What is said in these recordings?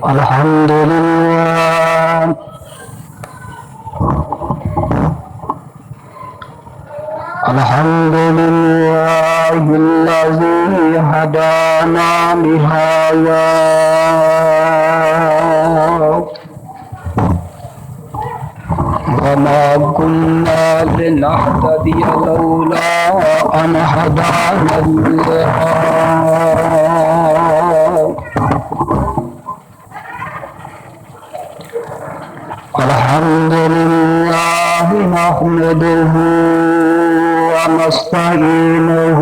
الحمد لله الحمد لله الذي هدانا لهذا وما كنا لنهتدي لولا أن هدانا الله الحمد لله نحمده ونستعينه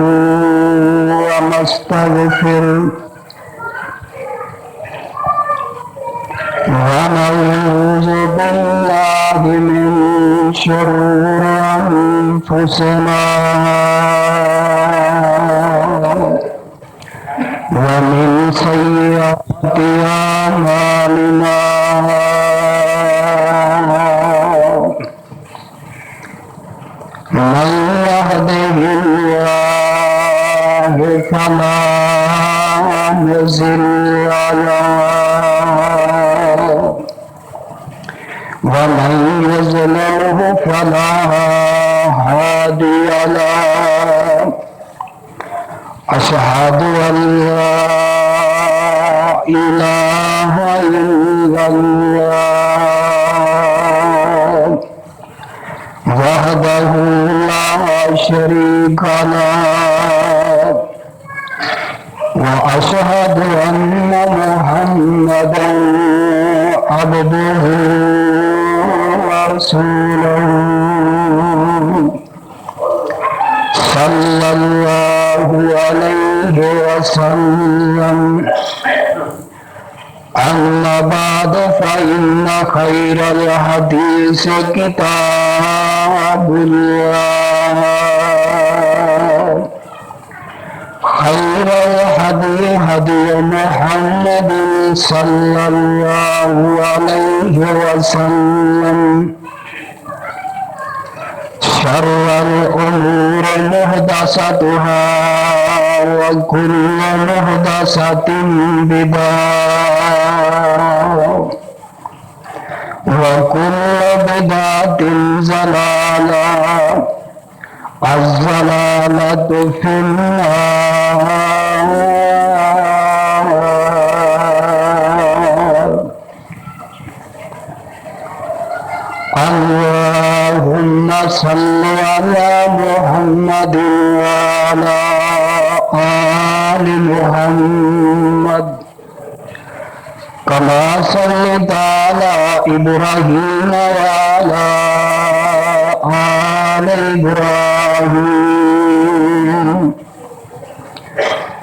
ونستغفره ونعوذ بالله من شرور أنفسنا ومن سيئات أعمالنا من يهده الله فلا مضل له ومن يضلله فلا هادي له أشهد أن لا إله إلا الله وحده لا شريك له وأشهد أن محمدا عبده ورسوله صلى الله عليه وسلم أما بعد فإن خير الحديث كتاب الله خير الهدي هدي محمد صلى الله عليه وسلم شر الأمور محدثاتها وكل محدثة بدعة وكل بدعة ضلالة الضلالة في النار اللهم صل على محمد وعلى آل محمد كما صليت على إبراهيم وعلى آل إبراهيم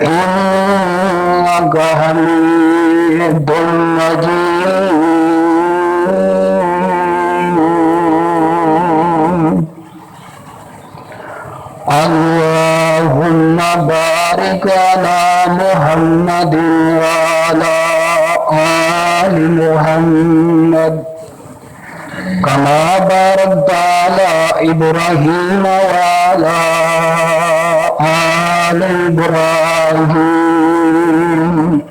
إنك حميد مجيد اللهم بارك على محمد وعلى آل محمد كما باركت على إبراهيم وعلى آل إبراهيم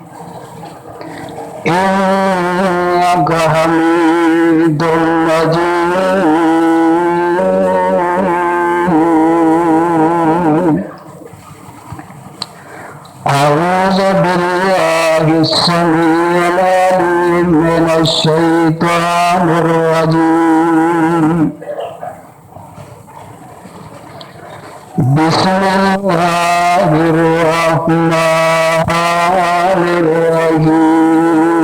إنك حميد مجيد أعوذ بالله السميع العليم من الشيطان الرجيم بسم الله الرحمن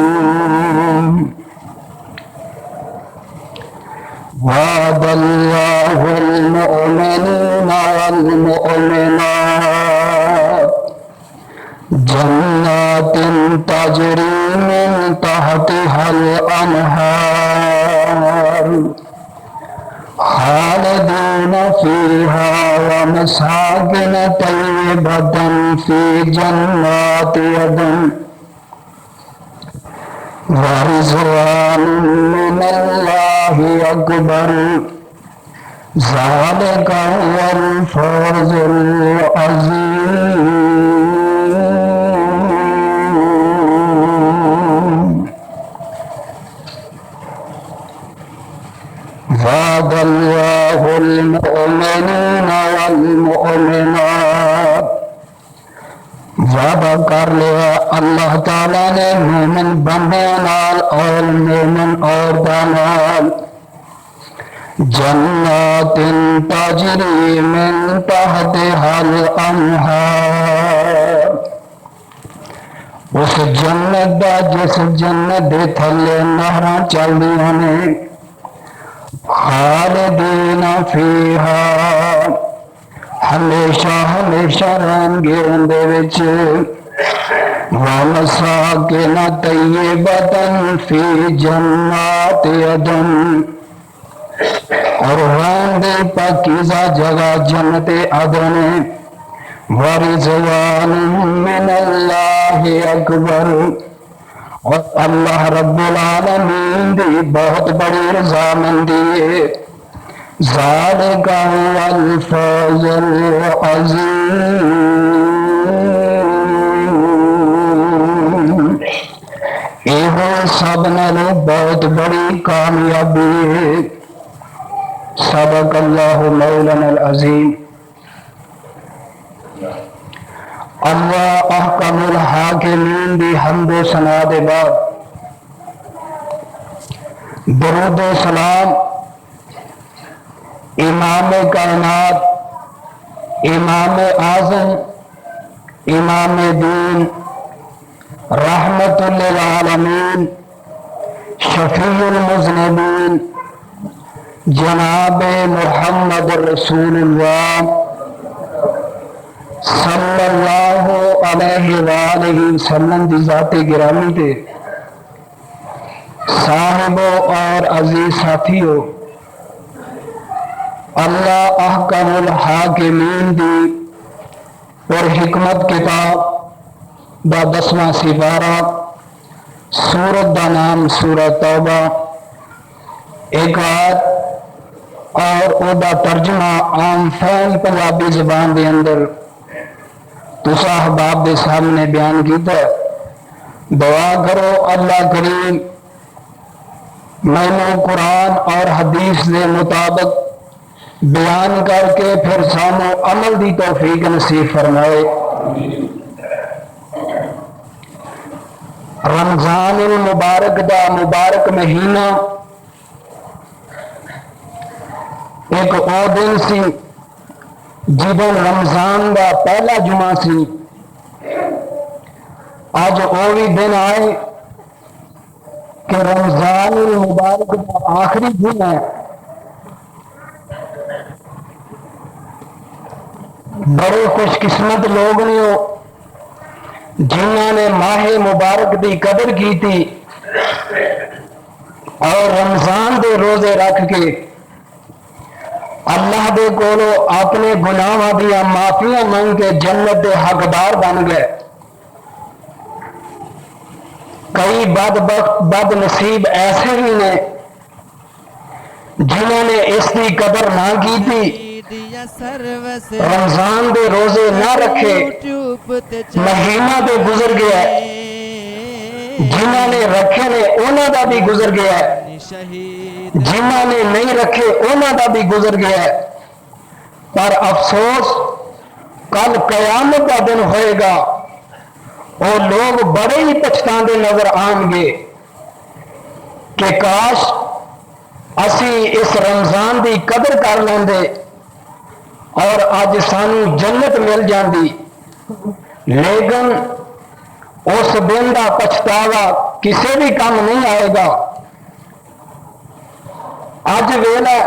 الرحيم وعد الله المؤمنين والمؤمنات جنات تجري من تحتها الأنهار خالدين فيها ومساكن طيبة في جنات عدن ورضوان من الله أكبر ذلك هو الفوز العظيم وعدہ کر لیا اللہ تعالی نے مومن بندیاں نال اور مومن عورتاں نال جنات تجری من تحتها الانہار، اس جنت دا جس جنت دے تھلے نہراں چلدیاں نے، خالدین فیہا ہمیشہ ہمیشہ رہن گے اندے وچ، ومساکن طیبۃ فی جنات عدن، اور رہن دے پاکیزہ جگہ جنت عدن، ورضوان من اللہ اکبر، اور اللہ رب العالمین دی بہت بڑی رضامندی ہے، ذالک هو الفوز العظیم، یہ سب نالوں بہت بڑی کامیابی ہے۔ صدق اللہ مولانا العظیم۔ اللہ احکم الحاکمین دی حمد و ثنا دے بعد درود و سلام امام کائنات، امام اعظم، امام دین، رحمت للعالمین، شفیع المذنبین، جناب محمد رسول اللہ صلی اللہ علیہ وآلہ وسلم دی ذات گرامی تے صاحبوں اور عزیز ساتھیوں، اللہ احکم الحاکمین دی اور حکمت کتاب دا 10واں سپارہ، سورت دا نام سورۃ توبہ، ایک آیت اور او دا ترجمہ عام فہم پنجابی زبان دے اندر تسا احباب دے سامنے بیان کیتا ہے۔ دعا کرو اللہ کریم میں قرآن اور حدیث دے مطابق بیان کر کے پھر سانو عمل دی توفیق نصیب فرمائے۔ رمضان المبارک دا مبارک مہینہ ایک او دن سی جدن رمضان دا پہلا جمعہ سی، آج او بھی دن آئے کہ رمضان المبارک دا آخری دن ہے۔ بڑے خوش قسمت لوگ نے جنہوں نے ماہ مبارک دی قدر کی تھی اور رمضان دے روزے رکھ کے اللہ دے کولو اپنے گناہاں دیا معافیاں مانگ کے جنت دے حقدار بن گئے۔ کئی بد نصیب ایسے بھی نے جنہوں نے اس کی قدر نہ کی تھی، رمضان دے روزے نہ رکھے، مہینہ دے گزر گیا ہے، جنہوں نے رکھے نے انہوں دا بھی گزر گیا ہے، جنہوں نے نہیں رکھے انہوں دا بھی گزر گیا ہے۔ پر افسوس کل قیامت کا دن ہوئے گا، اور لوگ بڑے ہی پچھتاندے نظر آن گے کہ کاش اسی اس رمضان دی قدر کر لیندے اور اج سانو جنت مل جاندی، لیکن اس دن دا پچھتاوا کسے بھی کام نہیں آئے گا۔ اج ویلا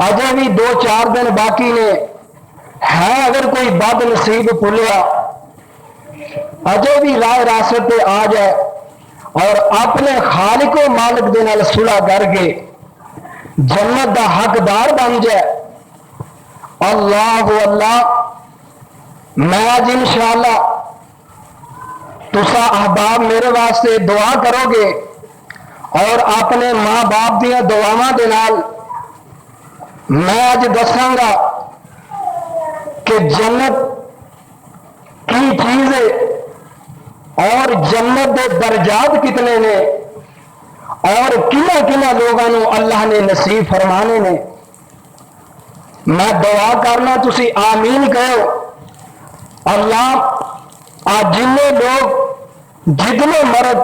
اجے بھی 2-4 دن باقی نے ہے، اگر کوئی بد نصیب پلیا اجے بھی راہ راست پہ آ جائے اور اپنے خالق و مالک دے نال صلح کر کے جنت دا حقدار بن جائے۔ اللہ اللہ، میں آج انشاءاللہ تسا احباب میرے واسطے دعا کرو گے اور اپنے ماں باپ دیا دعاواں دے نال میں آج دساں گا کہ جنت کی چیز ہے اور جنت دے درجات کتنے نے اور کنہ کنہ لوگوں اللہ نے نصیب فرمانے نے۔ میں دعا کرنا تسی آمین کہو۔ اللہ آج جتنے لوگ جتنے مرد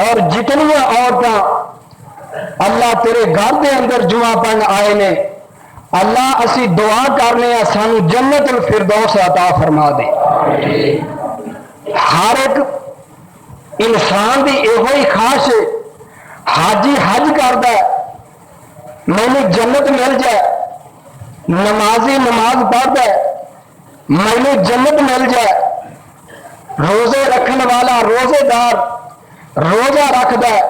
اور جتنی عورتیں اللہ تیرے گھر دے اندر جمعہ پڑھن آئے نے اللہ اسی دعا کرنے ہیں سانو جنت الفردوس عطا فرما دے. ہر ایک انسان دی یہ خواہش ہے حاجی حج کرتا ہے مینو جنت مل جائے, نمازی نماز پڑھتا ہے مینو جنت مل جائے, روزے رکھنے والا روزے دار روزہ رکھتا ہے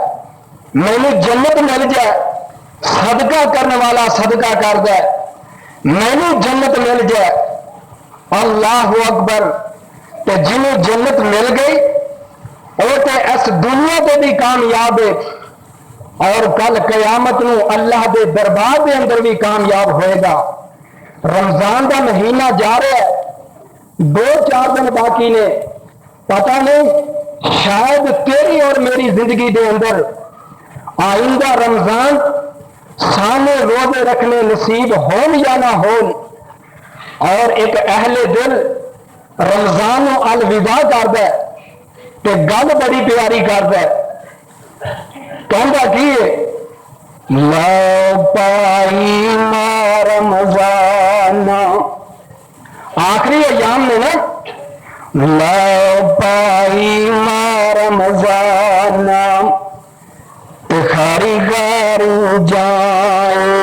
مینو جنت مل جائے, صدقہ کرنے والا صدقہ کرتا ہے مینو جنت مل جائے. اللہ اکبر. تے جنوں جنت مل گئی وہ تے اس دنیا تے بھی کامیاب ہے اور کل قیامت نو اللہ دے دربار دے اندر بھی کامیاب ہوئے گا. رمضان دا مہینہ جا رہا ہے, 2-4 دن باقی نے, پتہ نہیں شاید تیری اور میری زندگی دے اندر آئندہ رمضان سامنے روزے رکھنے نصیب ہون یا نہ ہون. اور ایک اہل دل رمضان نو الوداع کردا ہے تے گل بڑی پیاری کردا ہے, کہندا کی ہے لو پائی ما رمضان, آخری ایام میں نا, لو پائی ما رمضان تخاری گار جائیں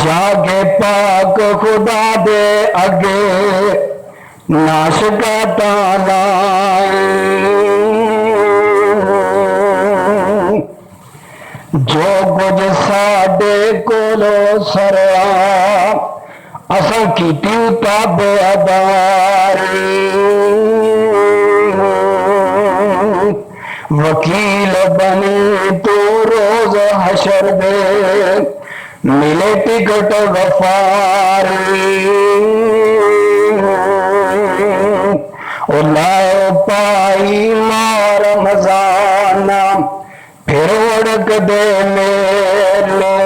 جاگے پاک خدا دے اگے ناش کا تانا, جو کچھ ساڈے کولو سرا اساں کیتی تابع داری, وکیل بنی تو روز حشر دے ملے ٹکٹ غفاری. او لو پائی ما رمضان پھر اڑک دے میلے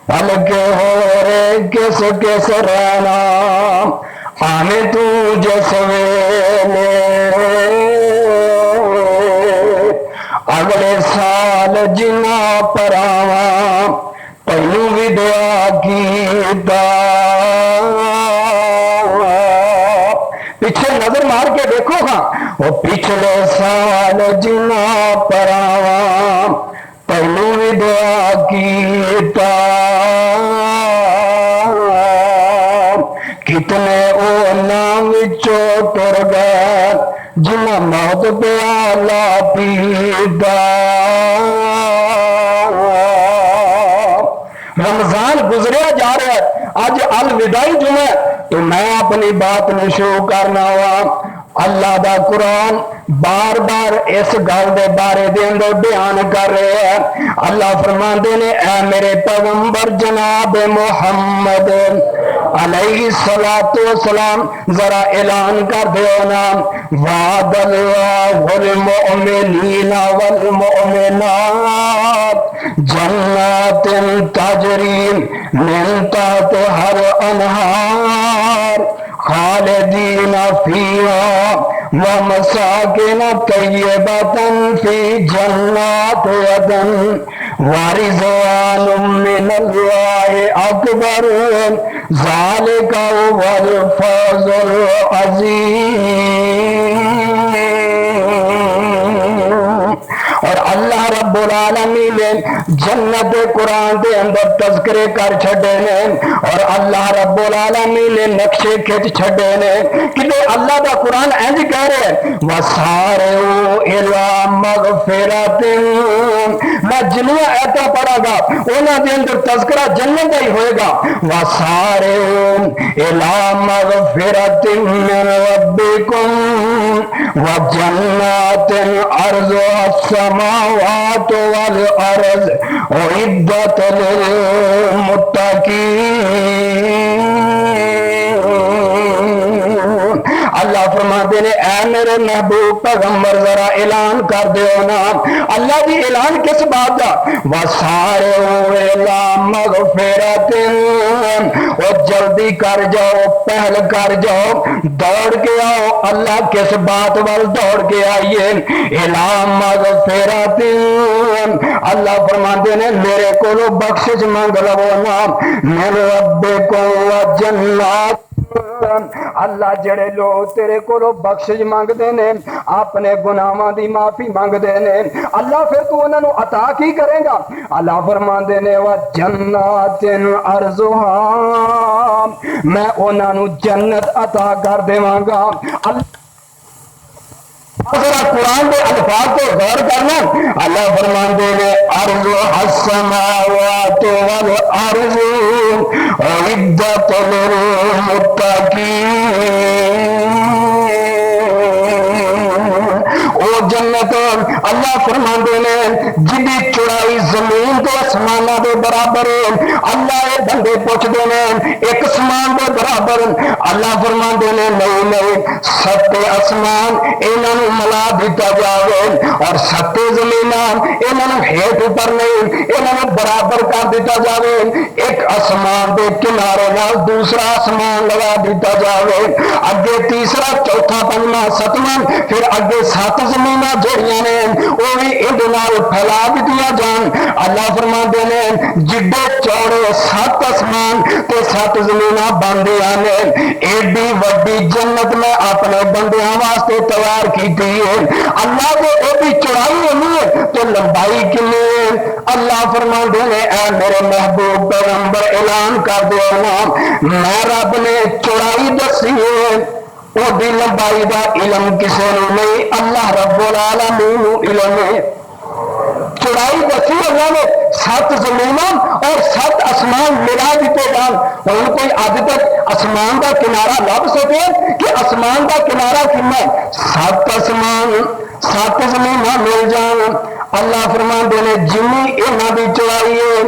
پل کے ہو رے کس کس رہنا آنے تو جس ویلے, اگلے سال جنا پراواں پہلو بھی دعا کیتا. پیچھے نظر مار کے دیکھو گا وہ پچھلے سال جنا پراواں پہلو بھی دعا کیتا. کتنے اونا وچوں ٹر گئے جنہ موت پیالہ پیتا. رمضان گزریا جا رہا ہے, اج الوداعی جمعہ تو میں اپنی بات نو شروع کرنا وا. اللہ دا قرآن بار بار اس گل دے بارے دے اندر بیان کر رہے ہیں. اللہ فرماندے نے اے میرے پیغمبر جناب محمد علیہ الصلوۃ والسلام ذرا اعلان کر دیو نا, وعد اللہ المؤمنین والمؤمنات جنات تجری من تحتہا الانہار خالدین فیہا ومساکن طیبۃ فی جنات عدن ورضوان من اللہ اکبر ذالک هو الفوز العظیم. اور اللہ رب العالمین نے جنت قرآن دے اندر تذکرے کر چھڑے نے اور اللہ رب العالمین نے نقشے کھچ چھڑے نے کہ اللہ دا قرآن انج کہہ رہے ہیں وَسَارِعُوا إِلَىٰ مَغْفِرَةٍ. میں جنیاں ایتا پڑھا گا انہاں دے اندر تذکرہ جنت ہی ہوئے گا. وَسَارِعُوا إِلَىٰ مَغْفِرَةٍ مِّن رَبِّكُمْ وَجَنَّاتٍ عَرْضُهَا السَّمَاوَاتُ وَالْأَرْضُ أُعِدَّتْ لِلْمُتَّقِينَ. اللہ فرماتے ہیں اے میرے میرے محبوب پیغمبر ذرا اعلان کر دیو نا اللہ جی اعلان کس بات کا وَسَارِعُوا إِلَىٰ مَغْفِرَةٍ اور جلدی کر جاؤ پہل کر جاؤ دوڑ کے آؤ اللہ کس بات وال دوڑ کے آئیے إِلَىٰ مَغْفِرَةٍ اللہ فرماتے نے میرے کو بخشش مانگ لو نا مِن رَبِّكُمْ وَجَنَّاتٍ اللہ جڑے لوگ تیرے کو بخشش مانگتے ہیں اپنے گناہاں دی معافی مانگتے ہیں اللہ پھر تو انہاں نو عطا کی کرے گا اللہ فرماندے نے وَجَنَّاتٍ عَرْضُهَا میں انہاں نو جنت عطا کر دیواں گا ذرا قرآن کے الفاظ کو غور کرنا اللہ فرماندے نے عَرْضُهَا السَّمَاوَاتُ وَالْأَرْضُ أُعِدَّتْ لِلْمُتَّقِينَ او جنت اللہ فرماندے نے جدی چوڑائی زمین تو آسمانہ دے برابر اللہ اے بندے پوچھتے ہیں ایک آسمان دے برابر اللہ فرماندے نے نہیں نہیں ستے آسمان انہاں نو ملا دیتا جاوے اور ستے زمیناں انہاں نو ہیٹ اوپر نہیں انہاں نو برابر کر دیتا جاوے ایک آسمان دے کنارے نال دوسرا آسمان لگا دیتا جاوے اگے تیسرا چوتھا پنجواں ستواں پھر اگے سات زمیناں جڑیاں نے وہ بھی اندے نال پھیلا دتیاں جان اللہ فرماندے نے جڈے چوڑے سات آسمان تے سات زمیناں بندیاں نے ایڈی وڈی جنت میں اپنے بندیاں واسطے تیار کیتی ہے اللہ دے ایڈی چوڑائی نہیں ہے تو لمبائی کتنی ہے اللہ فرماندے نے اے میرے محبوب پیغمبر اعلان کر دیو نا میں رب نے چوڑائی دسی ہے وہ دی لمبائی دا علم کسے نو نہیں اللہ رب العالمین نو علم ہے چوڑائی دسی اللہ نے سات زمیناں اور سات آسمان ملا دیتے جان ہن کوئی اج تک آسمان دا کنارہ لب سکے کہ آسمان دا کنارہ کنا سات آسمان سات زمیناں مل جان اللہ فرماندے نے جنی انہاں دی چوڑائی ہے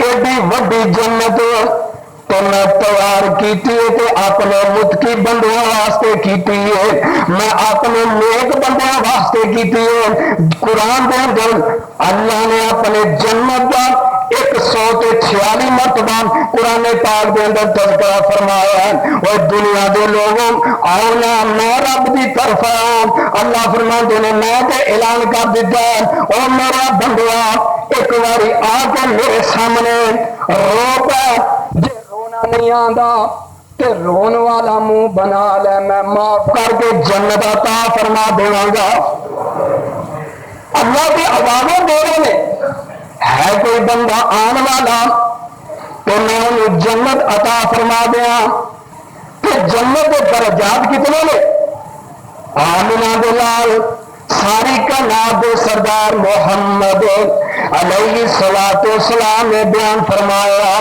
ایڈی وڈی جنت تو میں تیار کیتی ہے تو اپنے متقی بندیاں واسطے کیتی ہے میں اپنے نیک بندیاں واسطے کیتی ہے قرآن دے اندر اللہ نے اپنے جنت کا 146 مرتبہ قرآن پاک دے اندر تذکرہ فرمایا ہے اور دنیا دے لوگوں آنا میں رب دی طرف اللہ فرماندے نے میں تے اعلان کر دیتا ہے اور میرا بندیا ایک باری آ کے میرے سامنے رو پا نہیں آندا تے رون والا منہ بنا لے میں معاف کر کے جنت عطا فرما دوں گا اللہ کی آوازیں دے رہے ہے کوئی بندہ آن والا تو میں انہیں جنت عطا فرما دیا کہ جنت کے درجات کتنے نے آمنہ دلال ساری کا ناب سردار محمد علیہ السلام نے بیان فرمایا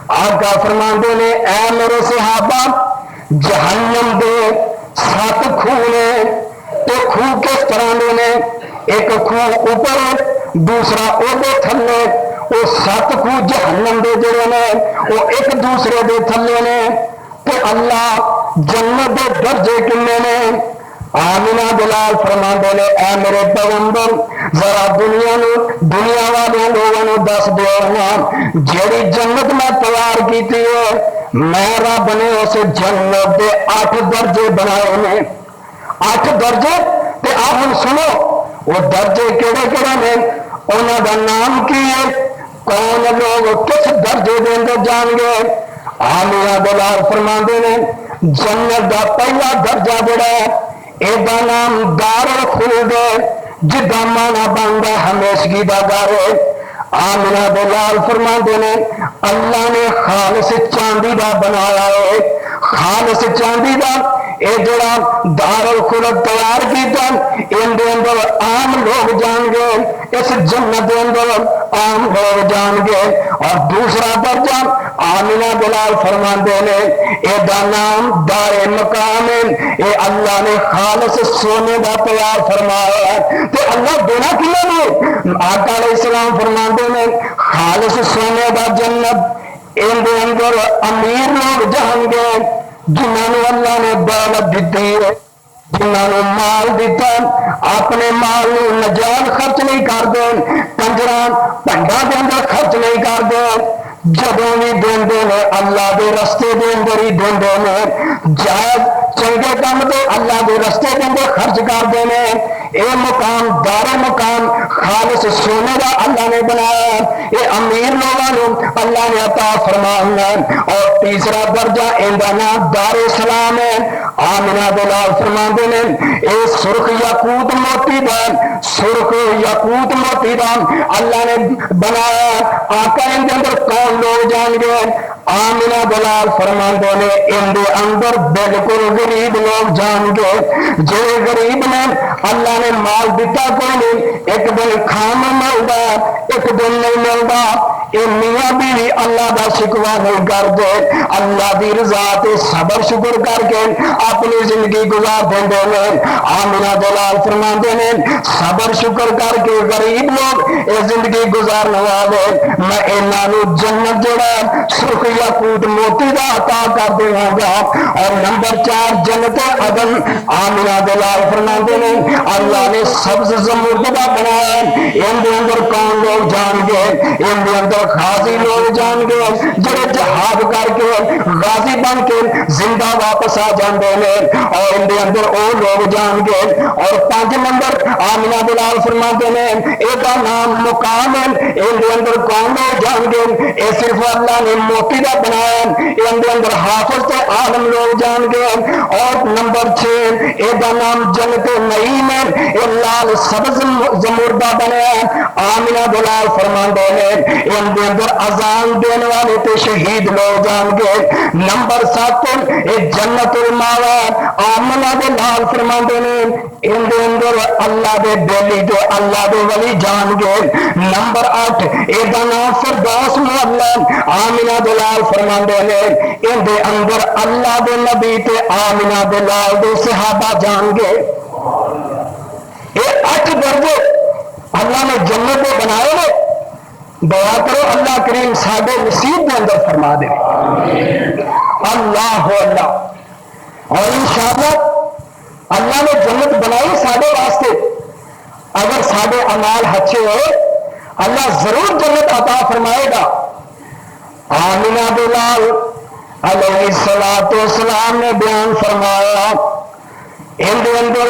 آقا فرماندے نے اے میرے صحابہ جہنم دے 7 کھوہ نے تو کھوہ کس طرح نے ایک کھوہ اوپر دوسرا اوپر تھلے وہ 7 کھوہ جہنم دے جڑے نے وہ ایک دوسرے دے تھلے نے تو اللہ جنت دے درجے کنے نے آمینہ بلال فرماندے نے اے میرے پیغمبر ذرا دنیا والے لوگوں نے دس دینا جیڑی جنت میں تیار کیتی ہے میں رب نے اس جنت دے 8 درجے بنائے نے 8 درجے تے آپ ہم سنو وہ درجے کیڑے کیڑے نے انہاں دا نام کی ہے کون لوگ کس درجے دے اندر جان گے آمینہ بلال فرماندے نے جنت دا پہلا درجہ جڑا ہے ایدا نام دار الخلد جدا مانا بندہ ہمیشگی دا گھر آمنہ بلال فرماندے نے اللہ نے خالص چاندی دا بنایا ہے خالص چاندی دا اے جڑا دار الخلد تیار کیتا ان دے اندر عام لوگ جان گے اس جنت دے اندر عام لوگ جان گے اور دوسرا درجہ آمنہ بلال فرماندے نے اے دا نام دار مقام اے اللہ نے خالص سونے دا تیار فرمایا ہے تو اللہ دینا کیا نہیں آقا علیہ السلام فرماندے نے خالص سونے دا جنت ان دے اندر امیر لوگ جان گے جنہوں نے اللہ نے دولت دیتی ہے جنہوں مال دیتا اپنے مال نجائز خرچ نہیں کرتے، کنجراں پنڈا دے اندر خرچ نہیں کرتے، جدوں بھی دیندے نے اللہ دے رستے دے اندر ہی دیندے نے، جائز چنگے کام تے اللہ دے رستے دے اندر خرچ کرتے ہیں۔ اے مقام دار مقام خالص سونے کا اللہ نے بنایا، یہ امیر لوگوں اللہ نے عطا فرمانا۔ اور تیسرا درجہ اندا نام دار اسلام ہے۔ آمنہ دلال فرماندے نے اے سرخ یاقوت موتی دان، سرخ یاقوت موتی دان اللہ نے بنایا۔ آقا ان کے اندر کون لوگ جان گے؟ آمنہ دلال فرماندے نے ان دے اندر بالکل غریب لوگ جان گے، جو غریب نے اللہ نے مال دیتا کوئی نہیں، ایک دن کھانا ملتا ایک دن نہیں ملتا، یہ میاں بیوی اللہ کا شکوا نہیں کرتے، اللہ کی رضا تے صبر شکر کر کے اپنی زندگی گزار دیں نے۔ آمنہ دلال فرماندے نے صبر شکر کر کے غریب لوگ یہ زندگی گزارنے والے میں انہوں جنت جڑا سرخ یاقوت موتی کا عطا کر دوں گا۔ اور نمبر 4 جنت عدن۔ آمنہ دلال فرماندے نے اللہ نے سبز زمردہ بنایا، ان دے اندر کون لوگ جان گے؟ ان دے اندر غازی لوگ جان گے جڑے جہاد کر کے غازی بن کے زندہ واپس آ جاندے نے، اور ان دے اندر او لوگ جان گے۔ اور 5 نمبر آمنہ دلال فرماتے ہیں ایک نام مقام ہے، ان دے اندر کون لوگ جان گے؟ اے صرف اللہ نے موتی کا بنایا، ان دے اندر حافظ تے عالم لوگ جان گے۔ اور نمبر 6 ایک نام جنت نعیم ہے، یہ لال سبز زمردہ بنیا۔ آمنہ دلال فرماندے ہیں ان دے اندر اذان دینے والے تے شہید لوگ جان گے۔ نمبر 7 یہ جنت الماوا۔ آمنہ دلال فرماندے ہیں ان دے اندر اللہ دے بیلی تے اللہ دے ولی جان گے۔ نمبر 8 یہ نام فردوس معلا۔ آمنہ دلال فرماندے ہیں ان دے اندر اللہ دے نبی تے آمنہ دلال دے صحابہ جان گے۔ یہ 8 درجے اللہ نے جنت کو بنائے نے، دعا کرو اللہ کریم ساڈے نصیب کے اندر فرما دے۔ اللہ اللہ۔ اور انشاءاللہ اللہ نے جنت بنائی ساڈے واسطے، اگر ساڈے اعمال اچھے ہوئے اللہ ضرور جنت عطا فرمائے گا۔ آمنہ دلال علیہ الصلوۃ والسلام نے بیان فرمایا ان دے اندر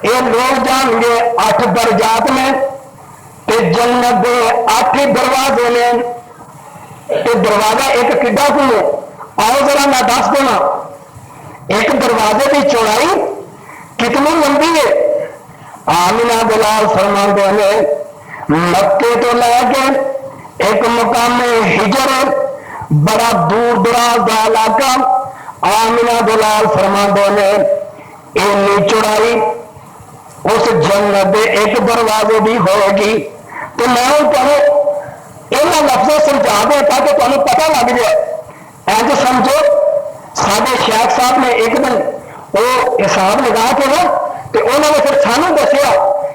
یہ لوگ جان گے 8 درجات میں تے جنت دے 8 دروازے نے، تے دروازہ ایک کڈا کو ہے؟ آؤ ذرا میں دس دینا، ایک دروازے کی چوڑائی کتنی لمبی ہے؟ آمنہ دلال فرماندے ہیں مکے تو لے کے ایک مقام ہجر بڑا دور دراز کا علاقہ، آمنہ دلال فرماندے ہیں اینی چوڑائی اس جنت دے ایک دروازے بھی ہوئے گی۔ تو میں تمہیں یہاں لفظوں سمجھا دیں تاکہ تمہیں پتہ لگ جائے۔ ایسے سمجھو سارے شیخ صاحب نے ایک دن وہ حساب لگا کے نا تو انہوں نے پھر سانو دسیا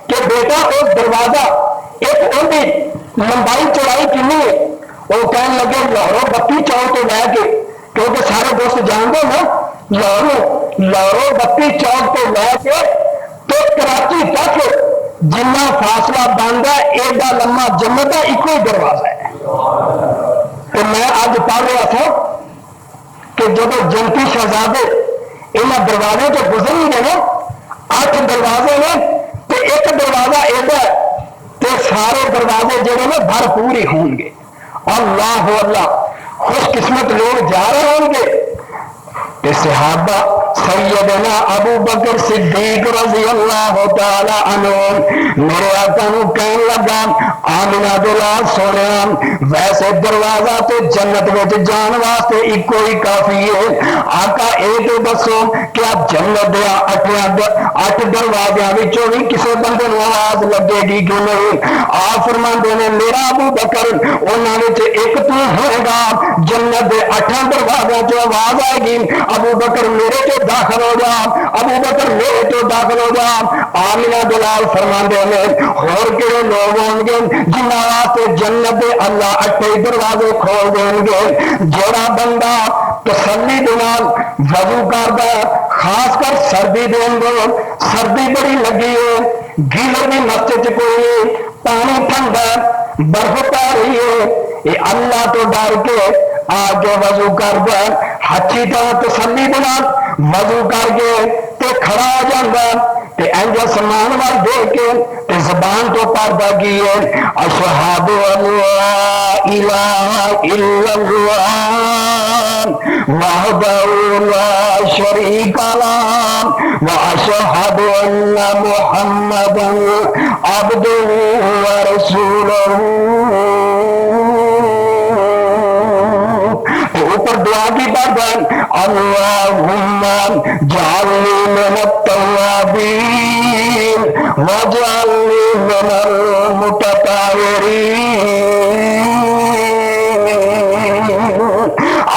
کہ بیٹا وہ دروازہ ایک ان کی لمبائی چوڑائی کنی ہے؟ وہ کہنے لگے لاہوروں 32 چوک تو لے کے، کیونکہ سارے دوست جانتے نا لاہوروں 32 چوک تو لے کے تو کراچی تک جنہ فاصلہ بنتا ہے ایڈا لما جنت کا ایک ہی دروازہ ہے۔ تو میں اج پڑھ رہا تھا کہ جب جنتی شہزادے انہوں دروازے تو گزر ہی گئے 8 دروازے نے تو ایک دروازہ ایڈا تو سارے دروازے جڑے نا بھرپور ہی ہوں گے۔ اللہ اللہ، خوش قسمت لوگ جا رہے ہوں گے۔ صحابہ سیدنا ابو بکر صدیق رضی اللہ تعالی عنہ میرے آقا نو کہنے لگا آمنہ دلال سونے ویسے دروازہ تو جنت میں جان واسطے ایک ہی کافی ہے، آقا اے تو دسو کیا جنت دیا 8 دروازیاں وچوں بھی کسی بندے نو آواز لگے گی کیوں نہیں؟ آپ فرماندے نے میرا ابو بکر انہاں وچ ایک تو ہوئے گا، جنت دے 8 دروازے صحابہ تو آواز آئے گی ابو بکر میرے تو داخل ہو جا, ابو بکر میرے تو داخل ہو جا. آمنہ بلال فرماندے نے اور کہڑے لوگ ہون گے جنہاں واسطے جنت دے اللہ اٹھے دروازے کھول دیں گے. جڑا بندہ تسلی دے نال وضو کردا خاص کر سردی دے اندر, سردی بڑی لگی ہے, گیلر بھی مسجد چ کوئی نہیں, پانی ٹھنڈا برف پا رہی ہے, یہ اللہ تو ڈر کے آ کے وضو کردا اچھی طرح تسلی دے نال وضو کر کے تے کھڑا ہو جاندا تے انج سامان وال دیکھ کے تے زبان تو پڑھدا کی ہے اشہد اللہ الہ الا اللہ وحدہ لا شریک لہ واشہد ان محمدا عبدہ ورسولہ. اوپر دعا کی پڑھن اللہم جعلنی من التوابین وجعلنی من المتطہرین.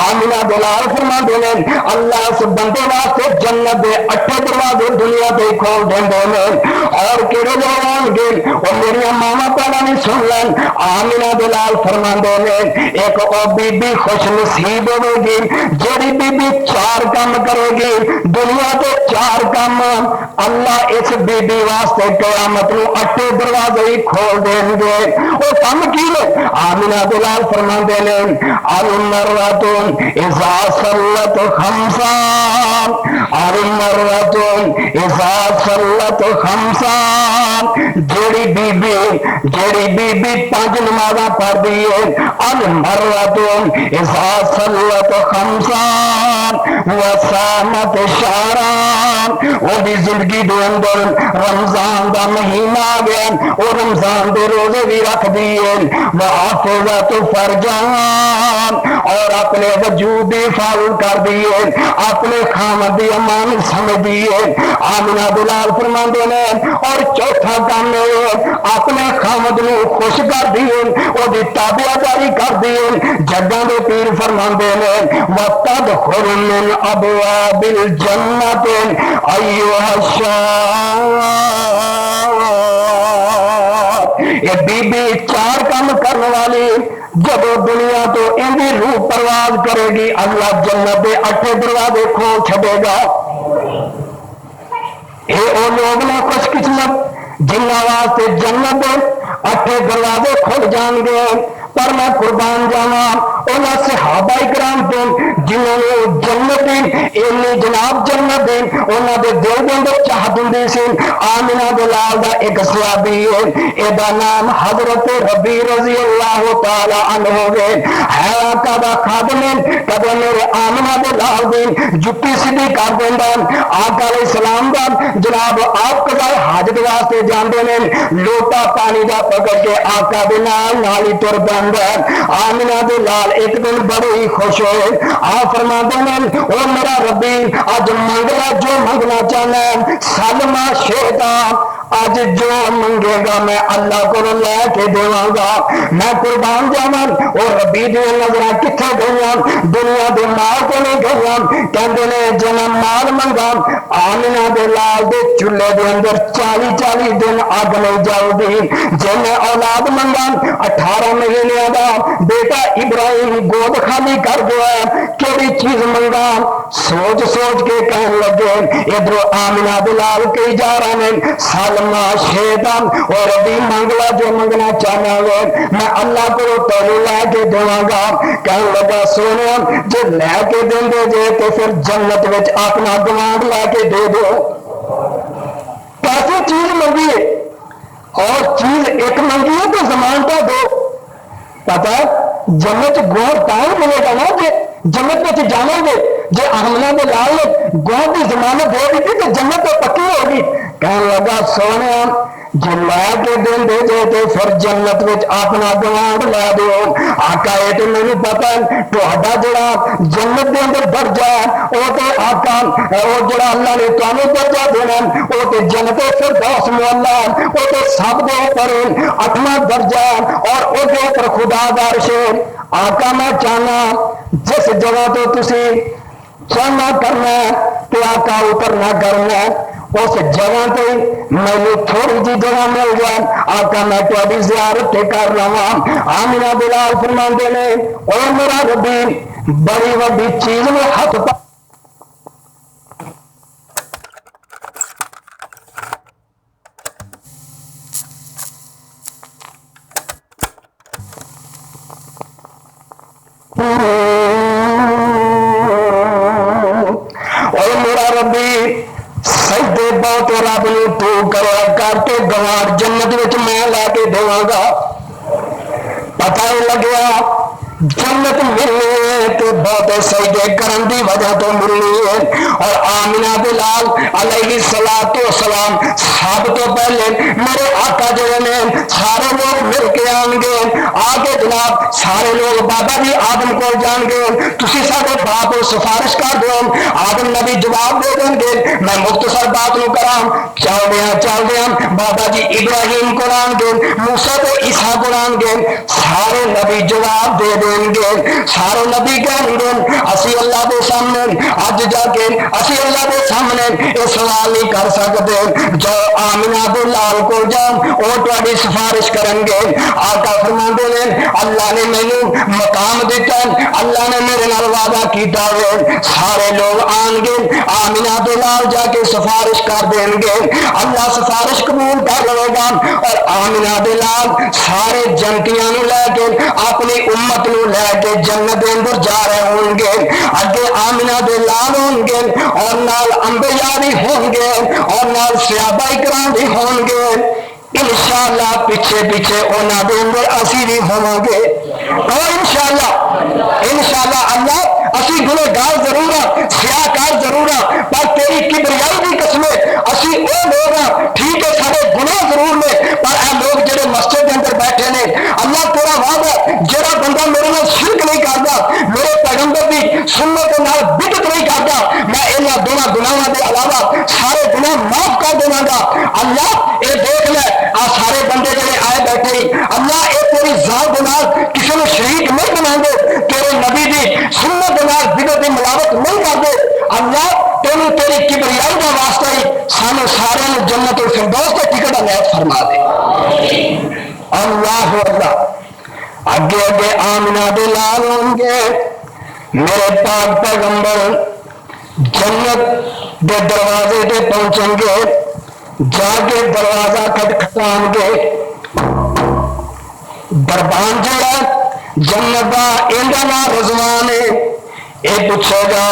آمنہ بلال فرماندے نے اللہ اس بندے واسطے جنت دے 8 دروازے دنیا تے کھول دیندے نے. اور کہڑے لوگ ہون گے اور میری ماما پہلا نہیں سن لین. آمنہ بلال فرماندے نے ایک او بی بی خوش نصیب ہوے گی جڑی بی بی 4 کام کرے گی دنیا تے 4 کام اللہ اس بی بی واسطے قیامت نو 8 دروازے ہی کھول دیں گے. وہ کام کی ہے آمنہ بلال فرماندے نے المرأۃ اذا صلت خمسا المرأۃ اذا صلت خمسا. جڑی بی بی 5 نمازاں پڑھ دی ہے المرأۃ اذا صلت خمسا وصامت شہرا. وہ بھی زندگی دے اندر رمضان دا مہینہ آ گیا وہ رمضان دے روزے بھی رکھ دیے وحافظت فرجان اور اپنے وجود بھی حفاظت کر دیے اپنے خامد دی امان سمجھ دیے. آمنہ بلال فرماندے نے اور چوتھا کام ہے اپنے خامد نو خوش کر دیے وہ دی تابعداری کر دیے. جگاں دے پیر فرماندے نے وَتَدْخُلُ مِنْ أَبْوَابِ الْجَنَّةِ أَيُّهَا الشَّابُ. یہ بی بی 4 کام کرنے والی جب دنیا تو ان کی روح پرواز کرے گی اللہ جنت دے 8 دروازے کھول چھڑے گا. یہ وہ لوگ نے خوش قسمت جنہاں واسطے جنت دے 8 دروازے کھل جان گے. پر میں قربان جاواں انہاں صحابہ کرام تو جنہوں نے جنت دی انہی جناب جنت دی انہاں دے دل دے اندر چاہت ہوندی سی. آمنہ بلال دا ایک صحابی ہے ایدا نام حضرت ربی رضی اللہ تعالی عنہ ہے آقا دا خادم ہے. کدے میرے آمنہ بلال دی جُتی سیدھی کر دیندا آقا علیہ السلام دا جناب آپ قضائے حاجت واسطے جاندے نے لوٹا پانی دا پکڑ کے آقا دے نال ہی تر پے. آمنہ بلال ایک دن بڑے ہی خوش ہوئے. آپ فرماتے ہیں او میرا ربی آج منگلا جو منگنا چاہنا ہے سلمہ شیطا آج جو منگے گا میں اللہ کو لے کے دیواں گا. میں قربان جاواں او ربی دی نظراں کتھے گئیاں دنیا دے مال کو نہیں گئیاں. کہندے نے جے میں مال منگا آمنہ بلال دے چولہے دے اندر 40 دن اگ نہیں جلدی. جے میں اولاد منگا 18 مہینے دا بیٹا ابراہیم گود خالی کر گیا. کیڑی چیز منگا سوچ کے کہنے لگے ادھر آمنہ بلال کئی جا رہے ہیں سلمہ شیطان اور ربی منگلا جو منگنا چاہنا ہے میں اللہ کو تینوں لے کے دواں گا. کہنے لگا سونے جو لے کے دیں دے جے تو پھر جنت وچ اپنا گوانڈ لے کے دے دو. کیسی چیز منگی ہے اور چیز ایک منگی ہے تو ضمانتہ دو. پتا جنت گوہر تاں ملے گا نا کہ جنت میں جانا گے جی آمنہ بلال نے گوہر کی ضمانت دے دی تو جنت تو پکی ہوگی. کہنے لگا سونے جو لا کے دین دے دے تو پھر جنت وچ اپنا گوانڈ لا دیو آقا اے تے مینوں پتہ تہاڈا جڑا جنت دے اندر درجہ او تے آقا او جڑا اللہ نے تانوں درجہ دینا او تے جنت فردوس مولا او تے سب دے اوپر 8واں درجہ اور او دے اوپر خدا دا عرش آقا میں چاہنا جس جگہ تو تسی چاہنا کرنا تو آقا اوپر نہ کرنا اس جگہ تے میں تھوڑی جی جگہ مل جائے آقا میں تہاڈی زیارت تے کر رہا آمنہ بلال فرماندے نے او میرا ربی بڑی وڈی چیز میں ہاتھ پا اور میرا ربی سجدے بہت رب نے تو کرا کر کے گوار جنت وچ میں لا کے دواں گا پتہ لگیا جنت ملنی ہے تو بہت سجدے کرن دی وجہ تو ملنی ہے اور آمنہ بلال علیہ السلام سب تو پہلے میرے آقا جو نے سارے لوگ مل کے آن گے آگے جناب سارے لوگ بابا جی آدم کو جان گے تسی سارے باپ کو سفارش کر دو آدم نبی جواب دے دیں گے میں مختصر بات نو کرام چل دیا بابا جی ابراہیم کو آن گے موسیٰ تے عیسیٰ کو آن گے سارے نبی جواب دے دیں گے سارے نبی کہیں گے اسی اللہ دے سامنے اج جا کے اسی اللہ دے سامنے یہ سوال نہیں کر سکتے جو آمنہ بلال کو جان وہ تہاڈی سفارش کریں گے آقا فرماندے نے اللہ نے مینوں مقام دیتا اللہ نے میرے نال وعدہ کیتا ہے سارے لوگ آن گے آمنہ بلال جا کے سفارش کر دیں گے اللہ سفارش قبول کر لے گا اور آمنہ بلال سارے جنتیاں نو لے کے اپنی امت نو لے کے جنت دے اندر جا رہے ہوں گے اگے آمنہ بلال ہوں گے اور نال انبیاء بھی ہوں گے اور نال صحابہ کرام بھی ہوں گے انشاءاللہ پیچھے پیچھے انہاں دے اندر اسی بھی ہوواں گے اور انشاءاللہ اللہ اسی گنہگار ضرور ہاں سیاہ کار ضرور ہاں پر تیری کبریائی دی قسم اسی او لوگ ہاں ٹھیک ہے سارے گناہ ضرور نے پر اے لوگ جڑے مسجد کے اندر بیٹھے نے اللہ تیرا وعدہ جڑا بندہ میرے نال شرک نہیں کردا میرے پیغمبر دی سنت نال بدعت نہیں کردا میں انہاں دونوں گناہاں دے علاوہ سارے گناہ معاف کر دوں گا اللہ اے دیکھ لے آ سارے بندے جڑے آئے بیٹھے اللہ اے تیری ذات نال کسی نے شریک نہیں بنا دے تیرے نبی دی سنت نال بدعت دی ملاوٹ نہیں کر دے اللہ تینوں تیری کبریائی دا واسطہ ہی سانو سارے نو جنت الفردوس تے ٹکٹ عنایت فرما دے اللہ اللہ اگے اگے آمنہ بلال ہوں گے میرے پاک پیغمبر جنت دے دروازے تے پہنچیں گے جا کے دروازہ کھٹکھٹان گے دربان جڑا جنت دا ایندا نا رضوان ہے اے پوچھے گا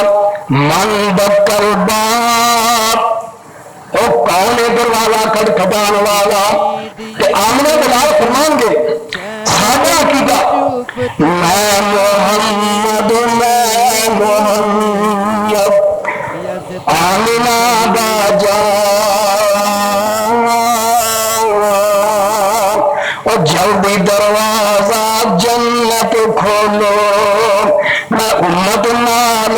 من دکل باب او کون ہے دروازہ کھٹکھٹان والا کہ آمنہ بلال فرمان گے سادہ عقیدہ میں محمد آمنہ دا اور جلدی دروازہ جنت کھولو میں امت نال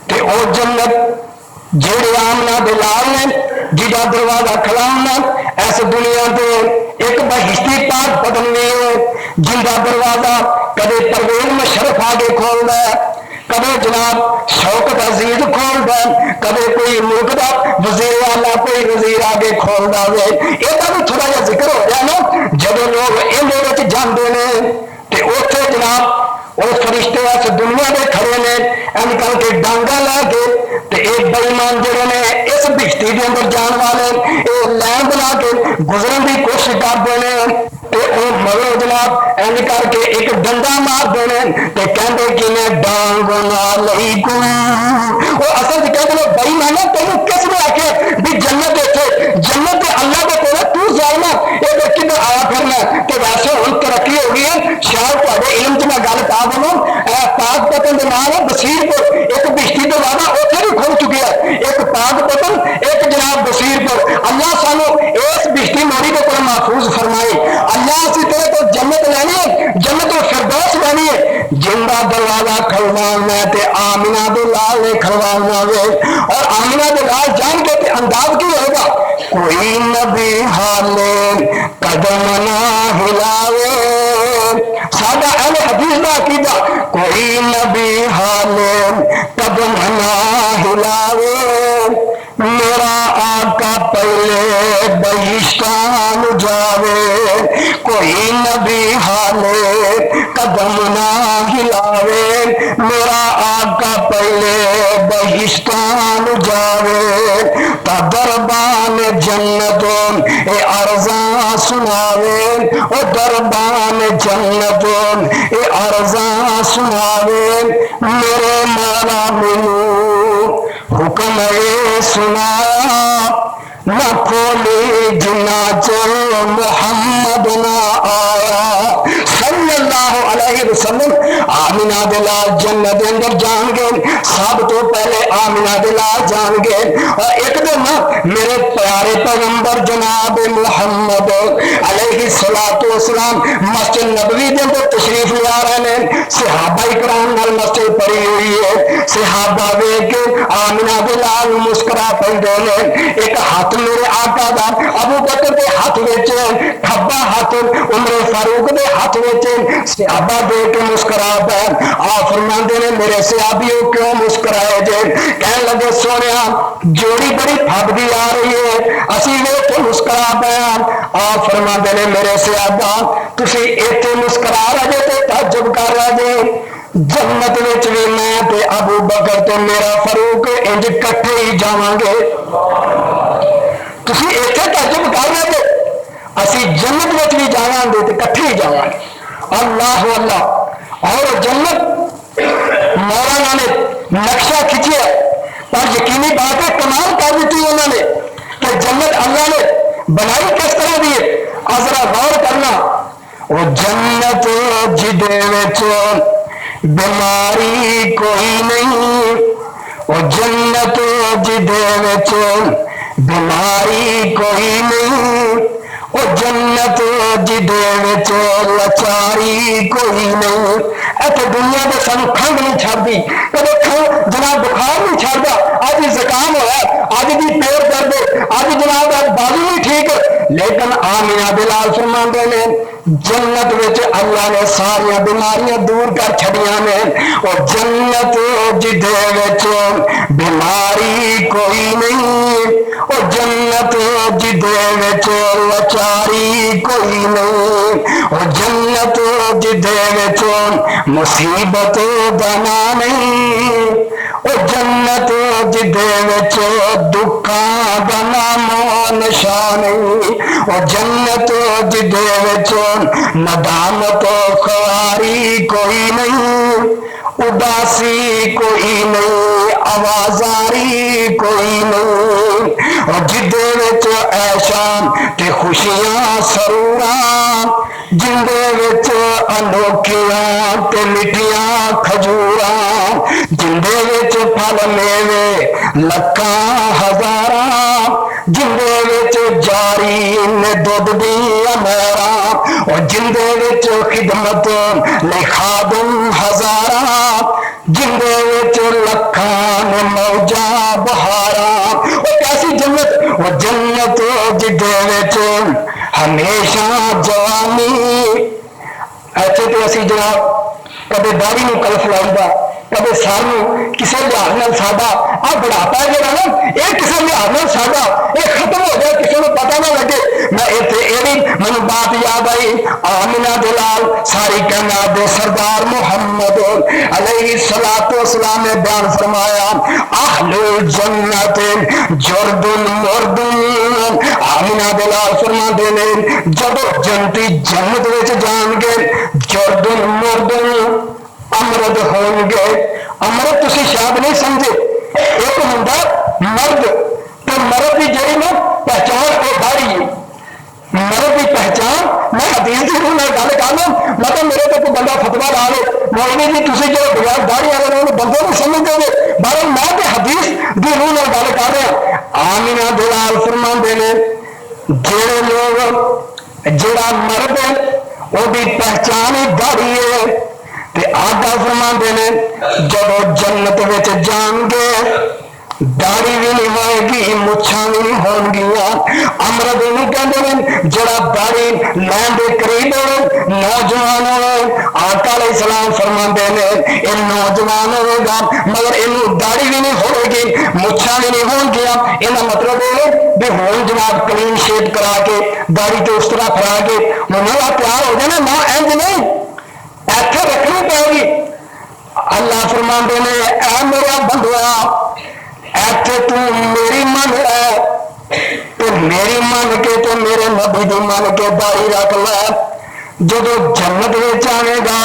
تے او جنت جیڑے آمنہ بلال نے جہاں دروازہ کھلانا اس دنیا تے ایک بہشتی پاک بدلنی ہے جن کا دروازہ کدے پرویز مشرف آگے کھولتا ہے کبھی جناب شوکت عزیز کھولتا ہے کبھی کوئی ملک کا وزیر والا کوئی وزیر آگے کھولتا ہے یہ بھی تھوڑا جا ذکر ہو جائے نا جب لوگ اندر جانے نے تے اوتھے جناب وہ فرشتے اس دنیا دے کھڑے نے ان کر کے ڈانگا لا کے تے ایک بےمان جڑے نے اس بشتی دے اندر جان والے اے لائن بنا کے گزرن دی کوشش کرتے ہیں تے او مگر جناب ان کر کے ایک ڈنڈا مار دینے تے کہندے کہ میں ڈانگ نال لئی کو او اصل وچ کہندے نے بےمان تینوں کس نے آکھے بھی جنت جنت اللہ دے کول تو ظالما اے کدھر آیا پھرنا تے ویسے ہن ترقی ہو گئی ہے شاید تہاڈے علم چ میں گل پا بنوں پاک پتن دے نال بصیر کو ایک بشتی دے وعدہ اوتھے بھی کھل چکیا ہے دروازہ کھلوانا ہے تے آمنہ دے لال نے کھلوانا ہے. اور آمنہ دے لال جان کے تے انداز کی ہوگا کوئی نبی حالے قدم نہ ہلاوے. سادہ اہل حدیث دا عقیدہ کوئی نبی حالے قدم نہ ہلاوے. میرا آقا پہلے بہشتان جاوے کوئی نبی حالے قدم نہ ہلاوے. میرا آقا پہلے بہشتان جاوے تا دربان جنتوں اے عرضاں سناوے. او دربان جنتوں اے عرضاں سناوے. میرے مولا مینوں حکم اے سنایا نہ کھولی جنا چل محمد نہ آیا صلی اللہ علیہ وسلم. آمنہ دے لال جنت دے اندر جان گے. سب تو پہلے آمنہ دے لال جان گے. اور ایک دن میرے پیارے پیغمبر جناب محمد علیہ الصلوۃ والسلام مسجد نبوی دے اندر تشریف لے آ رہے ہیں. صحابہ کرام نال مسجد پڑی ہوئی ہے. صحابہ ویکھ کے آمنہ دے لال مسکرا پندے نے. ایک ہاتھ میرے آقا دا ابو بکر دے ہاتھ وچ کھبا ہاتھ عمر فاروق دے ہاتھ وچ. صحابہ دیکھ کے مسکرا پے. آپ فرماندے نے میرے صحابیوں کیوں مسکرائے جے؟ کہنے لگے سونیا جوڑی بڑی پھبدی آ رہی ہے اسی ویکھ کے مسکرا پے. آپ فرماندے نے میرے صحابہ تسی ایتھے مسکرا رہے جے تے تعجب کر رہے جے. جنت وچ بھی میں تے ابو بکر تے میرا فاروق انج کٹھے ہی جاواں گے. تسی ایتھے تعجب کر رہے جے اسی جنت وچ بھی جاواں گے تے کٹھے ہی جاواں گے. اللہ اللہ. اور جنت مولانا نے نقشہ کھچیا پر یقینی بات ہے کمال کر دیتی انہوں نے کہ جنت اللہ نے بنائی کس طرح دی ہے. ذرا غور کرنا. وہ جنت جدے وچ بیماری کوئی نہیں. وہ جنت جدے وچ بیماری کوئی نہیں. وہ جنت جدے وچ لچاری کوئی نہیں. ایتھے دنیا دے سن کھنگ نہیں چھڑدی کدے جناب بخار نہیں چھڑدا. اج زکام ہوا اج دی پیٹ درد اج جناب بازو نہیں ٹھیک. لیکن آمنہ دے لال فرماندے نے جنت وچ اللہ نے ساری بیماریاں دور کر چھڑیاں نے. اور جنت جدے وچ بیماری کوئی نہیں. اور جنت جدے وچ لچاری کوئی نہیں. اور جنت جدے وچ مصیبت دنا نہیں. اور جنت جدے وچ دکھاں دا نام نشان نہیں. اور جنت جدے وچ ندامت خواری کوئی نہیں. اداسی کوئی نہیں. آوازاری کوئی نہیں. اور جدے وچ عیشاں تے خوشیاں سروراں جندے وچ انوکھیاں تے مٹھیاں کھجوراں جندے وچ پھل میوے لکھاں ہزاراں جندے وچ جاری نے دودھ دیاں نہراں. اور جندے وچ خدمت لے خادم ہزاراں جندے وچ لکھاں نے موجاں بہاراں. وہ کیسی جنت. وہ جنت جدے وچ ہمیشہ جوانی. ایسے تو اسی جناب کبھی داڑھی نو کلف لاؤں کبھی سانو کسی لحاظ نال ساڈا آ بڑھاپا ہے جہاں نا یہ کسی لحاظ نال ساڈا یہ ختم ہو جائے کسی کو پتا نہ لگے. میں اتنے یہ بھی مجھے بات یاد آئی. آمنہ دے لال ساری کائنات دے سردار محمد علیہ الصلوۃ والسلام نے بیان فرمایا اہل جنت جرد مرد. آمنہ دے لال فرماندے نے جب جنتی جنت وچ جان گے جرد مرد امرد ہون گے. امرد تسی شاید نہیں سمجھے. ایک ہوندا مرد تو مرد کی جڑی نا پہچان وہ داڑھی ہے. مرد کی پہچان میں حدیث کی روح میں گل کرنا مطلب میرے تو کوئی بندہ فتوا لا لے مولوی جی تسی جو بغیر داڑھی والے انہوں بندے نہیں سمجھتے گے. بارہ میں تو حدیث کی روح میں گل کر رہا. آمنہ دے لال فرماندے نے جڑے لوگ جڑا مرد ہے وہ بھی پہچان ہی داڑھی ہے تے آقا فرماندے نے جب جنت وچ جان گے داڑھی بھی نہیں ہوئے گی مچھاں بھی نہیں ہون گیا. امرد نوں کہندے نے جڑا داڑھی لین دے قریب ہوے نوجوان ہوے آقا علیہ السلام فرماندے نے اے نوجوان ہوے گا مگر اینوں داڑھی بھی نہیں ہوے گی مچھاں بھی نہیں ہون گیا. ایندا مطلب اے بھی ہون جناب کلین شیپ کرا کے داڑھی تے اس طرح پھرا کے نواں پیار ہو جانا نہ انج نہیں ایتھے رکھنی پائے گی. اللہ فرماندے نے اے میرا بندیا ایتھے تو میری من ہے تو میری من کے تو میرے نبی دی من کے داڑھی رکھ لے. جدو جنت وچ آوے گا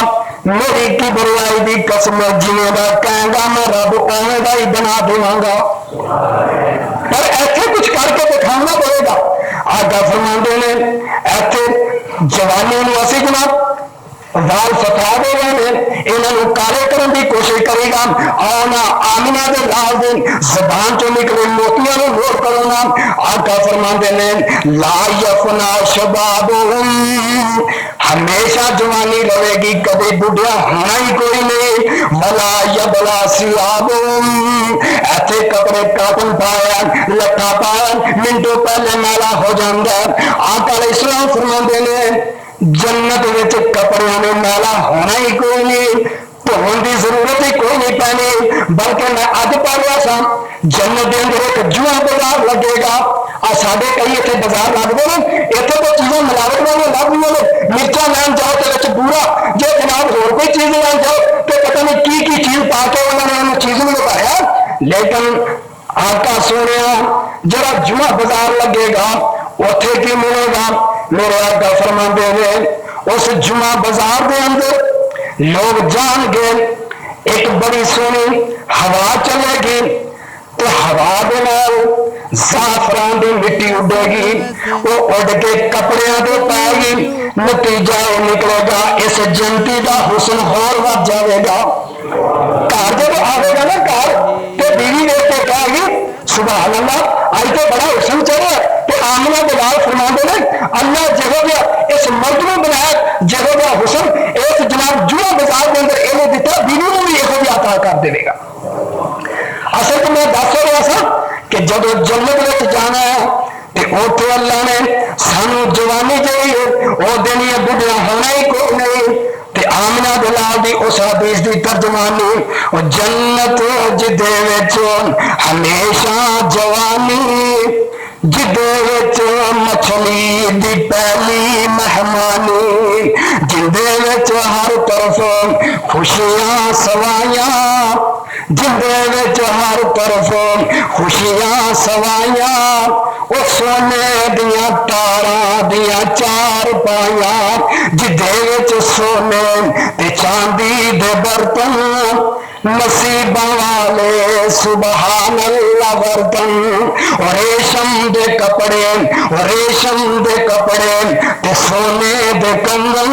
میری کبریائی دی قسم جویں دا کہے گا میں رب اوویں دا ہی بنا دیواں گا پر ایتھے کچھ کر کے دکھانا پڑے گا. آقا فرماندے نے ایتھے جوانی نوں اسی جناب وال سفا دے رہے ہیں انہوں کالے کرن دی کوشش کرے گا آنا آمنہ دے لال دن زبان چو نکلے موتیاں نو نوٹ کرو نا. آقا فرماندے نے لا یفنا شبابہم ہمیشہ جوانی رہے گی کبھی بڈھیا ہونا ہی کوئی نہیں. ولا یبلا ثیابہم ایتھے کپڑے کاٹن پایا لٹھا پایا منٹوں پہلے میلا ہو جاندا. آقا علیہ السلام فرماندے نے جنت وچ کپڑیاں میں میلا ہونا ہی کوئی نہیں دھون کی ضرورت ہی کوئی نہیں پینی. بلکہ میں اج پڑھیا سا جنت کے اندر ایک جوا بازار لگے گا. ساڈے کئی اتنے بازار لگتے ہیں اتنے تو چیزیں ملاوٹ والی لگ رہی ہیں. مرچاں لین جاؤ تو بورا جی جناب ہو کوئی چیز لین جاؤ تو پتہ نہیں کی چیز پا کے انہوں نے انہوں چیز میں لگایا. لیکن آقا سونے جڑا جمعہ بازار لگے گا اتنے کی ملے گا. میرے آقا فرماندے نے اس جمعہ بازار دے اندر لوگ جان گے ایک بڑی سونی ہوا چلے گی تو ہوا دے نال زعفران دی مٹی اڈے گی وہ اڈ کے کپڑیاں دے پائے گی. نتیجہ نکلے گا اس جنتی دا حسن ہور ود جاوے گا. گھر جب آئے گا نا گھر تو بیوی دیکھ کے کہے گی سبحان اللہ اج تو بڑا حسن چڑھا. تو آمنہ بلال فرماندے نے اللہ جہو جہا اس مرد نے بنایا جہو جہا حسن اس جناب جوا بازار کے اندر یہ دیتا بیوی نے بھی یہو جہا عطا کر دے گا. اصل تو میں دس رہا سا کہ جب جنت وچ جانا ہے تو اتنے اللہ نے سانو جوانی چاہیے وہ دینی بڈھیا ہونا ہی کوئی نہیں. آمنہ بلال دی اس حدیث دی ترجمانی جنت جدے وچ ہمیشہ جوانی جدے وچ مچھلی دی پہلی مہمانی جدے وچ ہر طرف خوشیاں سوائیاں جدے وچ ہر طرف خوشیاں سوائیاں وہ سونے دیاں تاراں دیاں چار پائیاں جدے وچ سونے تے چاندی دے برتن نصیباں والے سبحان اللہ برتن اور ریشم دے کپڑے ریشم دے کپڑے تے سونے دے کنگن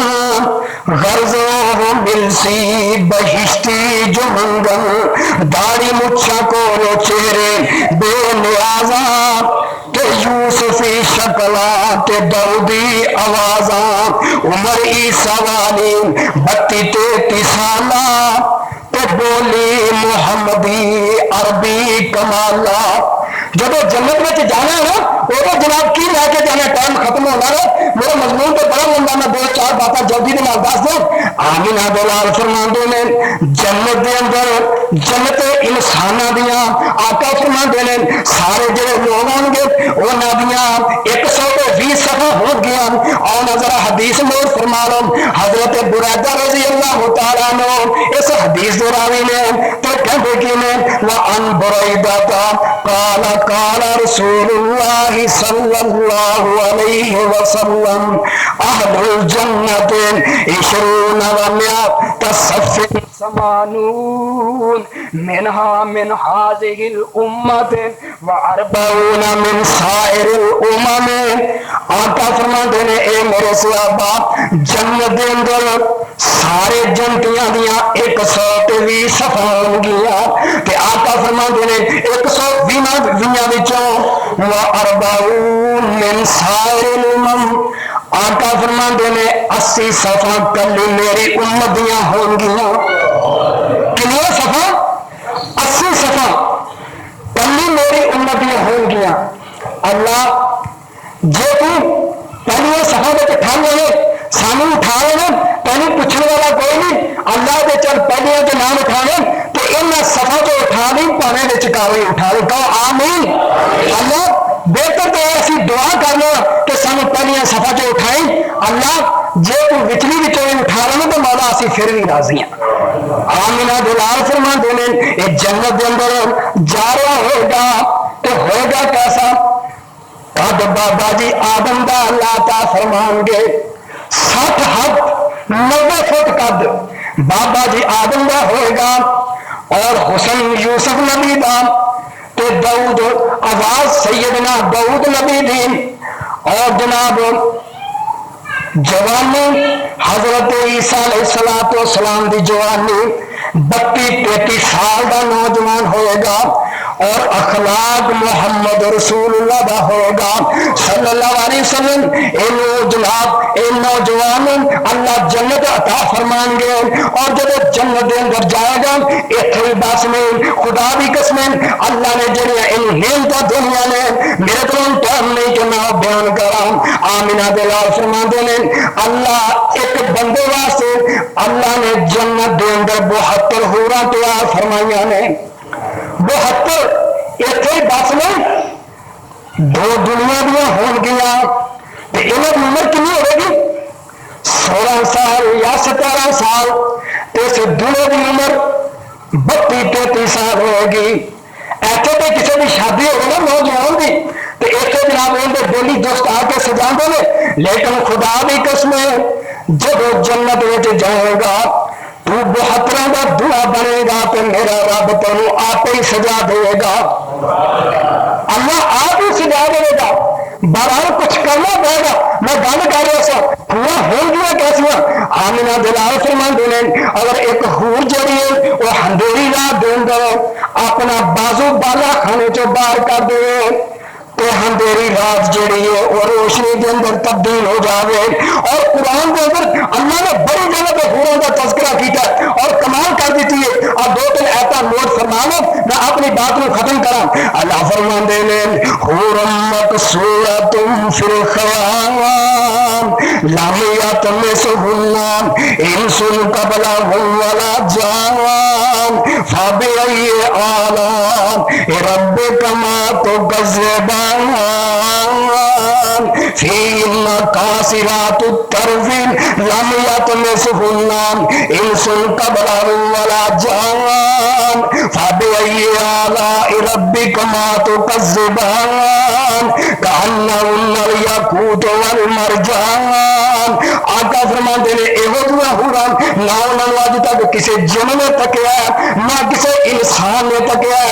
غرضوں ملسی بہشتی جو منگن داڑھی مچھا کو چہرے بے نیازاں تے یوسفی شکلاں تے داؤدی آوازاں عمر عیسیٰ والی 32-33 سالہ تے بولی محمدی عربی کمالا. جب جنت میں جانا ہے نا وہ تو جناب کی لے کے جانا ٹائم ختم ہونا ہے. میرا مضمون تو بڑا لمبا میں 2-4 باتیں جلدی کے نال دس دوں. آمنہ بلال فرماندے نے جنت دے اندر جنت انساناں دیاں آقا فرماندے نے سارے جڑے لوگ ہون گے انہاں دیاں 120 صفحہ ہو گیا. اور نظر حدیث نوٹ فرما لو حضرت بریدہ رضی اللہ تعالیٰ عنہ اس حدیث دے راوی نے تو کہتے کہ نے وَعَنْ بُرَيْدَةَ قَالَ قَالَ رسول اللہ صلی اللہ علیہ وسلم اہل الجنت 20 ومئة صف ثمانون منها من هذه الامة و40 من سائر الامم. آقا فرماتے ہیں اے میرے صحابہ جنت دے اندر سارے جنتیاں دیاں 120 صفحہ ہوں گیا. تے آقا فرماتے ہیں 120 وچوں و40 من سائر الامم آقا فرماندے نے 80 صفحہ کلی میری امتیاں ہون گیاں. کتنے صفحہ؟ 80 صفحہ کلی میری امتیاں ہون گیاں. اللہ جے تو پہلی صفحہ دے ٹھان لے سانو اٹھا لے پہلے پوچھنے والا کوئی نہیں. اللہ دے چل پہلے کے نام اٹھا لے تو ان صفحہ تو اٹھا نہیں پانے دے چکاوے اٹھا لے. کہو آمین. اللہ بہتر تو ایسی دعا کرنا کہ سانو پہلی صفحہ جو اٹھائیں. اللہ جے تو وچلی وچوں اٹھا لے تو مولا اسی پھر بھی راضی ہیں. آمینہ دلال فرما دینے یہ جنت دے اندر جا رہا ہوگا تو ہوگا کیسا؟ قد بابا جی آدم دا اللہ تا فرمان گے 60 ہاتھ 90 فٹ قد بابا جی آدم دا ہوئے گا. اور حسن یوسف نبی دا تو داؤد آواز سیدنا داؤد نبی دی. اور جناب جوانی حضرت عیسیٰ علیہ السلام دی جوانی 32-33 سال دا نوجوان ہوئے گا. اور اخلاق محمد رسول اللہ دا ہوگا صلی اللہ علیہ وسلم. جناب اے نوجوان اللہ جنت عطا فرمان گے. اور جب جنت دے اندر جائے گا اتھے بس میں خدا بھی قسمیں اللہ نے جڑیاں ان نعمتاں دنیا نے میرے کو ٹائم نہیں کہ میں بیان کراں. آمینہ دلال فرماندے نے اللہ ایک بندے واسطے اللہ نے جنت دے اندر 72 حوراں تیار فرمائیاں نے. 72 اتنے بس میں 2 دنیا دیا ہون گیا. انہوں کی عمر کنی ہوئے گی 16 سال یا 17 سال. اس دنیا کی عمر 32-33 سال ہوئے گی. ایسے تو کسی بھی شادی ہوگی نا نوجوان کی تو ایسے جناب اندر بولی دوست آ کے سجا دے. لیکن خدا بھی قسم ہے جب جنت میں جائے گا تو 72 کا دعا بنے گا تو میرا رب تینوں آپ ہی سجا دے گا. اللہ آپ ہی سجا دے گا. بہرحال کچھ کرنا پڑے گا. میں گل کر رہا سا پورا ہو گیا کیسا. آمینہ دلال فرمان دینے اگر ایک حور جڑی ہے وہ اندھیری رات دے اندر اپنا بازو بالا کھانے چو باہر کر دے تو اندھیری رات جڑی ہے وہ روشنی کے اندر تبدیل ہو جاوے. اور قرآن کے اندر اللہ نے بڑی جگہ پہ حوروں کا تذکرہ کیتا ہے اور کمال کر دیتی ہے. اب 2-3 ایتا نوٹ فرما لو میں اپنی بات کو ختم کراں. اللہ فرمان دے لیں حورم مقصورۃ فی الخیام لم یطمثہن انس قبلہم ولا جان فبأی آلاء ربکما تکذبان فیہن قاصرات الطرف لم یطمثہن انس قبلہم ولا جان فبأی آلاء ربکما تکذبان کأنہن الیاقوت والمرجان. آقا فرماتے ہیں ایہو دعا حوران نہ انہوں نے آج تک کسی جن نے تکیا نہ کسی انسان نے تکیا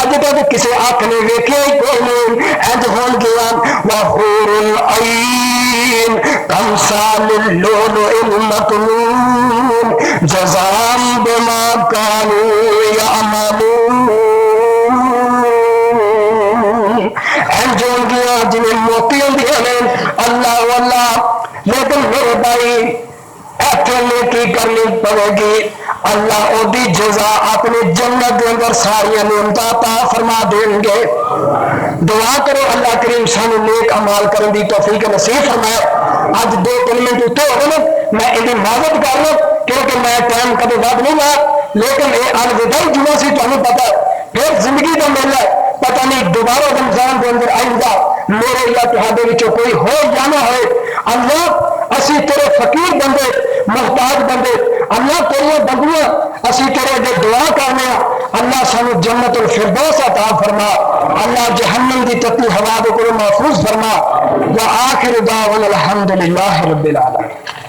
آج تک کسی آنکھ نے ویکھیا ہی کوئی نہیں. انج ہون گیا وحور العین کمثال اللؤلؤ المکنون جزاء بما كانوا يعملون. انج ہون گیا جنہیں موتی ہوندیاں نے اللہ واللہ. لیکن میرے بھائی ایتھے نیکی کرنی پڑے گی. اللہ او دی جزا اپنے جنت کے اندر ساری نعمتاں عطا فرما دیں گے. دعا کرو اللہ کریم سانو نیک اعمال کرن دی توفیق نصیب فرمائے. اج 2-3 منٹ اتنے ہو گئے میں ان کی معذرت کر لوں کیونکہ میں ٹائم کبھی ود نہیں لایا. لیکن یہ الوداعی جمعہ سی تمہیں پتا پھر زندگی کا میلہ ہے. پتہ نہیں دوبارہ رمضان کے اندر آئیں گا میرے یا تہاڈے وچوں کوئی ہو یا نہ ہوئے. اللہ اسی تیرے فقیر بندے محتاج بندے اللہ تیرے بندیاں اسی تیرے دے دعا کرنے. اللہ سانو جنت الفردوس عطا فرما. اللہ جہنم دی تتی ہوا دے کو محفوظ فرما. وآخر دعوانا الحمدللہ رب العالمین.